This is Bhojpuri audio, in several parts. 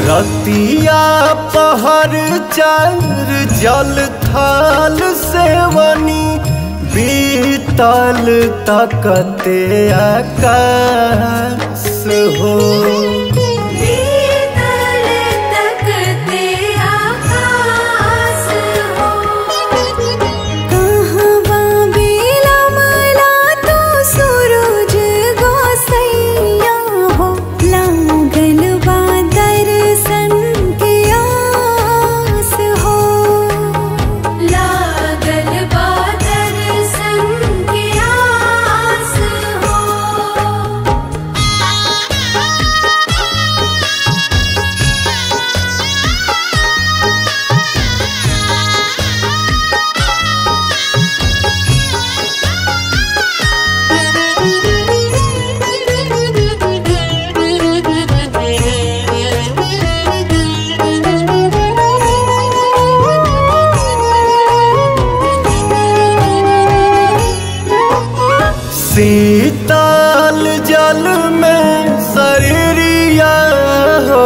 रतिया पहर चार जल थाल सेवनी बीतल तकते आकाश हो। शीतल जल में शरीरिया हो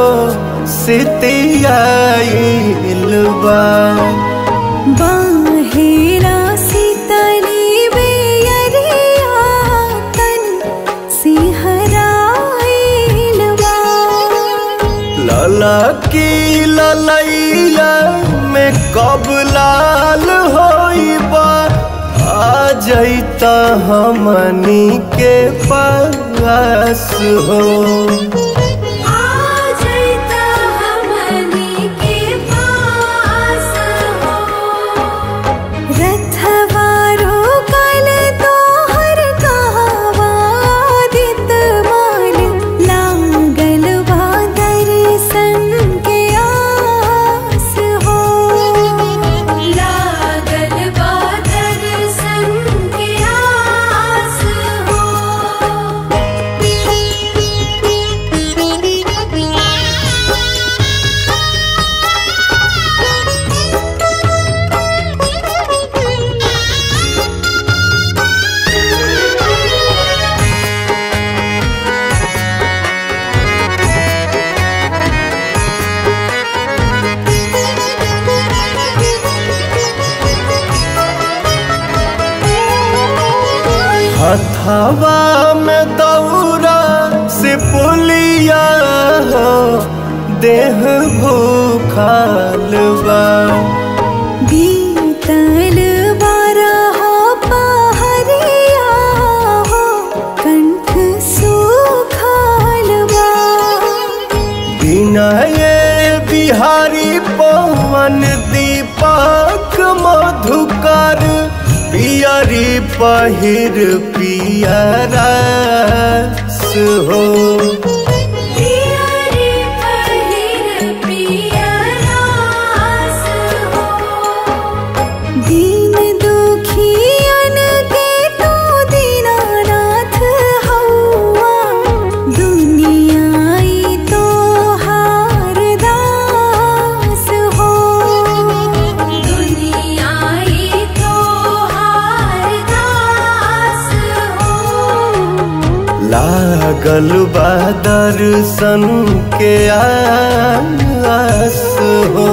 सितियाइलबा बाहेरा शीतली बेयरिया तन सिहराइलबा ललकी ललैया में कब लाल होइबा जैता हमनी के पास हो। आ जैता हमनी के पास हो। रथवारो कल तोहर कहवा दित माल लागल बा दर्शन के आस हो। लागल बा हथवा में दौरा से पुलिया हो देह भूखल बा बीतल बारह पहरिया हो कंठ सूखल बा विनय बिहारी पवन दीपक मधुकर पियरी पहिर पियरस हो। पियरी पहिर पियरस हो। दीन दुखियन के तू दीनानाथ हौआ दुनियाई तोहार दास हो। दुनियाई लागल बा दर्शन के आस हो।